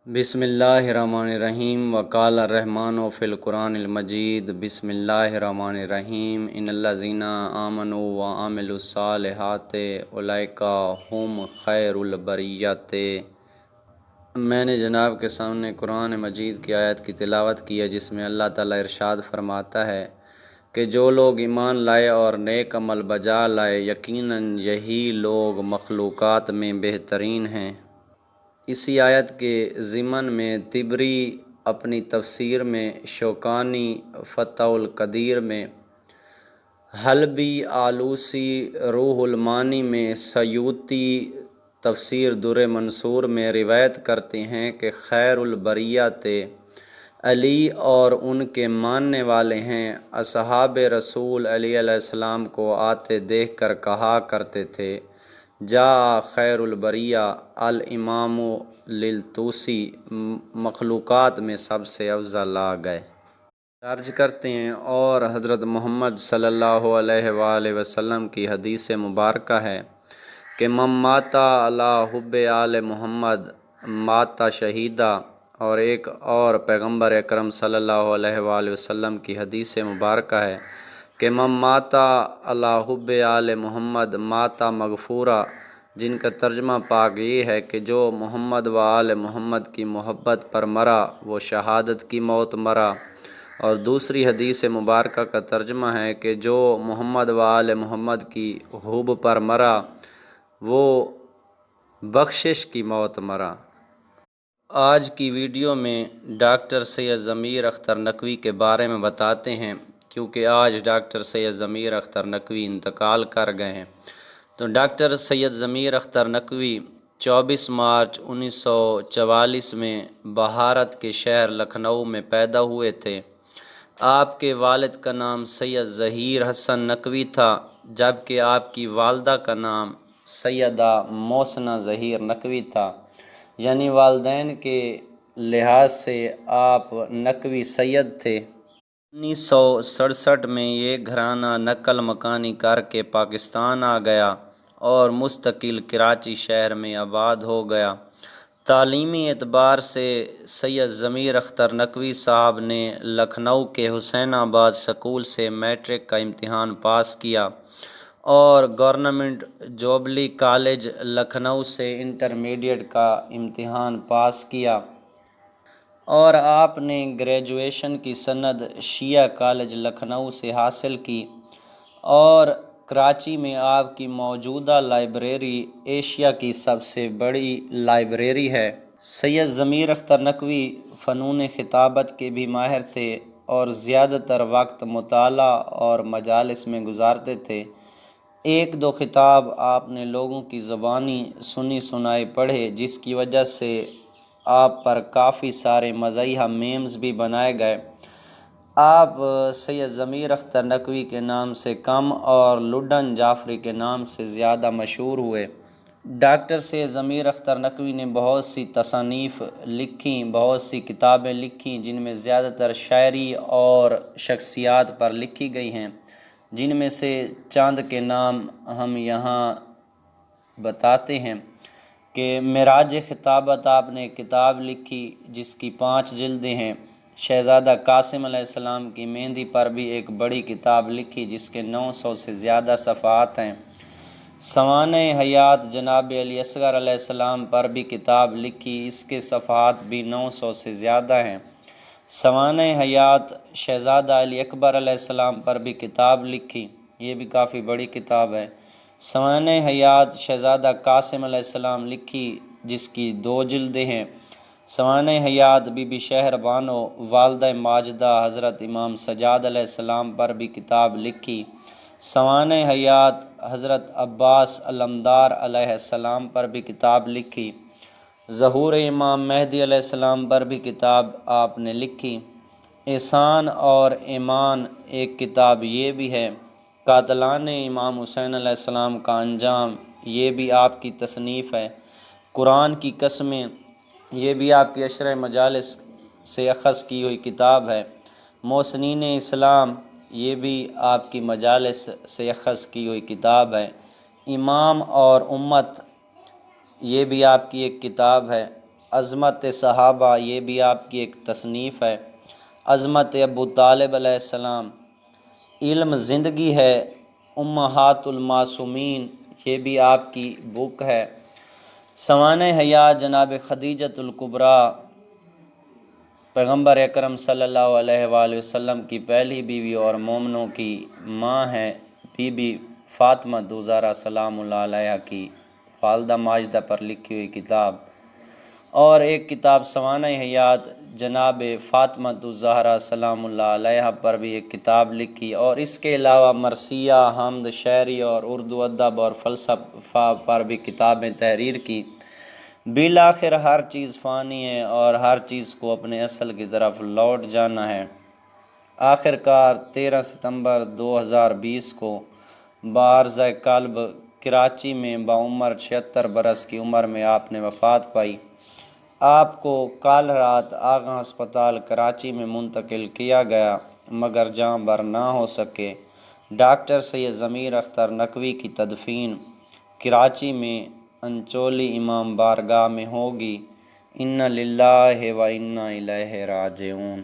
بسم اللہ الرحمن الرحیم وقال الرحمن فی القرآن المجید بسم اللہ الرحمن الرحیم ان الذین آمنوا وعملوا الصالحات اولئک هم خیر البریۃ۔ میں نے جناب کے سامنے قرآن مجید کی آیت کی تلاوت کی ہے جس میں اللہ تعالیٰ ارشاد فرماتا ہے کہ جو لوگ ایمان لائے اور نیک عمل بجا لائے یقیناً یہی لوگ مخلوقات میں بہترین ہیں۔ اسی آیت کے ضمن میں طبری اپنی تفسیر میں، شوکانی فتح القدیر میں، حلبی آلوسی روح المعانی میں، سیوطی تفسیر در منصور میں روایت کرتے ہیں کہ خیر البریۃ علی اور ان کے ماننے والے ہیں۔ اصحاب رسول علیہ السلام کو آتے دیکھ کر کہا کرتے تھے جاء خیر البریہ الامام للطوسی، مخلوقات میں سب سے افضل آ گئے۔ درج کرتے ہیں اور حضرت محمد صلی اللہ علیہ وآلہ وسلم کی حدیث مبارکہ ہے کہ من مات علی حب آل محمد مات شہیدہ، اور ایک اور پیغمبر اکرم صلی اللہ علیہ وآلہ وسلم کی حدیث مبارکہ ہے کہ من مات علی حب آل محمد مات مغفورا، جن کا ترجمہ پاک یہ ہے کہ جو محمد و آل محمد کی محبت پر مرا وہ شہادت کی موت مرا، اور دوسری حدیث مبارکہ کا ترجمہ ہے کہ جو محمد و آل محمد کی حب پر مرا وہ بخشش کی موت مرا۔ آج کی ویڈیو میں ڈاکٹر سید ضمیر اختر نقوی کے بارے میں بتاتے ہیں، کیونکہ آج ڈاکٹر سید ضمیر اختر نقوی انتقال کر گئے ہیں۔ تو ڈاکٹر سید ضمیر اختر نقوی 24 مارچ 1944 میں بھارت کے شہر لکھنؤ میں پیدا ہوئے تھے۔ آپ کے والد کا نام سید ظہیر حسن نقوی تھا، جبکہ آپ کی والدہ کا نام سیدہ محسنہ ظہیر نقوی تھا، یعنی والدین کے لحاظ سے آپ نقوی سید تھے۔ 1967 میں یہ گھرانہ نقل مکانی کر کے پاکستان آ گیا اور مستقل کراچی شہر میں آباد ہو گیا۔ تعلیمی اعتبار سے سید ضمیر اختر نقوی صاحب نے لکھنؤ کے حسین آباد سکول سے میٹرک کا امتحان پاس کیا اور گورنمنٹ جوبلی کالج لکھنؤ سے انٹرمیڈیٹ کا امتحان پاس کیا، اور آپ نے گریجویشن کی سند شیعہ کالج لکھنؤ سے حاصل کی، اور کراچی میں آپ کی موجودہ لائبریری ایشیا کی سب سے بڑی لائبریری ہے۔ سید ضمیر اختر نقوی فنون خطابت کے بھی ماہر تھے اور زیادہ تر وقت مطالعہ اور مجالس میں گزارتے تھے۔ ایک دو خطاب آپ نے لوگوں کی زبانی سنی سنائی پڑھے، جس کی وجہ سے آپ پر کافی سارے مزاحیہ میمز بھی بنائے گئے۔ آپ سید ضمیر اختر نقوی کے نام سے کم اور لڈن جعفری کے نام سے زیادہ مشہور ہوئے۔ ڈاکٹر سید ضمیر اختر نقوی نے بہت سی تصانیف لکھیں، بہت سی کتابیں لکھیں، جن میں زیادہ تر شاعری اور شخصیات پر لکھی گئی ہیں، جن میں سے چند کے نام ہم یہاں بتاتے ہیں کہ معراج خطابت آپ نے کتاب لکھی جس کی 5 جلدیں ہیں۔ شہزادہ قاسم علیہ السلام کی مہندی پر بھی ایک بڑی کتاب لکھی جس کے 900 سے زیادہ صفحات ہیں۔ سوانح حیات جناب علی اصغر علیہ السلام پر بھی کتاب لکھی، اس کے صفحات بھی 900 سے زیادہ ہیں۔ سوانح حیات شہزادہ علی اکبر علیہ السلام پر بھی کتاب لکھی، یہ بھی کافی بڑی کتاب ہے۔ سوانح حیات شہزادہ قاسم علیہ السلام لکھی جس کی 2 جلدیں ہیں۔ سوانح حیات بی بی شہر بانو والدہ ماجدہ حضرت امام سجاد علیہ السلام پر بھی کتاب لکھی۔ سوانح حیات حضرت عباس علمدار علیہ السلام پر بھی کتاب لکھی۔ ظہور امام مہدی علیہ السلام پر بھی کتاب آپ نے لکھی۔ احسان اور ایمان ایک کتاب یہ بھی ہے۔ قاتلان امام حسین علیہ السلام کا انجام، یہ بھی آپ کی تصنیف ہے۔ قرآن کی قسمیں، یہ بھی آپ کی اشرح مجالس سے اخذ کی ہوئی کتاب ہے۔ محسنین اسلام، یہ بھی آپ کی مجالس سے اخذ کی ہوئی کتاب ہے۔ امام اور امت، یہ بھی آپ کی ایک کتاب ہے۔ عظمت صحابہ یہ بھی آپ کی ایک تصنیف ہے، عظمت ابو طالب علیہ السلام، علم زندگی ہے، امہات المعصومین یہ بھی آپ کی بک ہے، سوانح حیات جناب خدیجۃ الکبریٰ پیغمبر اکرم صلی اللہ علیہ وآلہ وسلم کی پہلی بیوی اور مومنوں کی ماں ہے، بی بی فاطمہ زہرا سلام اللہ علیہ کی والدہ ماجدہ پر لکھی ہوئی کتاب، اور ایک کتاب سوانح حیات جناب فاطمہ زہرا سلام اللہ علیہ پر بھی ایک کتاب لکھی، اور اس کے علاوہ مرثیہ، حمد، شاعری اور اردو ادب اور فلسفہ پر بھی کتابیں تحریر کی۔ بالآخر ہر چیز فانی ہے اور ہر چیز کو اپنے اصل کی طرف لوٹ جانا ہے۔ آخر کار 13 ستمبر 2020 کو بعرض قلب کراچی میں بعمر 76 برس کی عمر میں آپ نے وفات پائی۔ آپ کو کل رات آغاں ہسپتال کراچی میں منتقل کیا گیا مگر جاں بر نہ ہو سکے۔ ڈاکٹر سید ضمیر اختر نقوی کی تدفین کراچی میں انچولی امام بارگاہ میں ہوگی۔ انا للہ و انا الیہ راجعون۔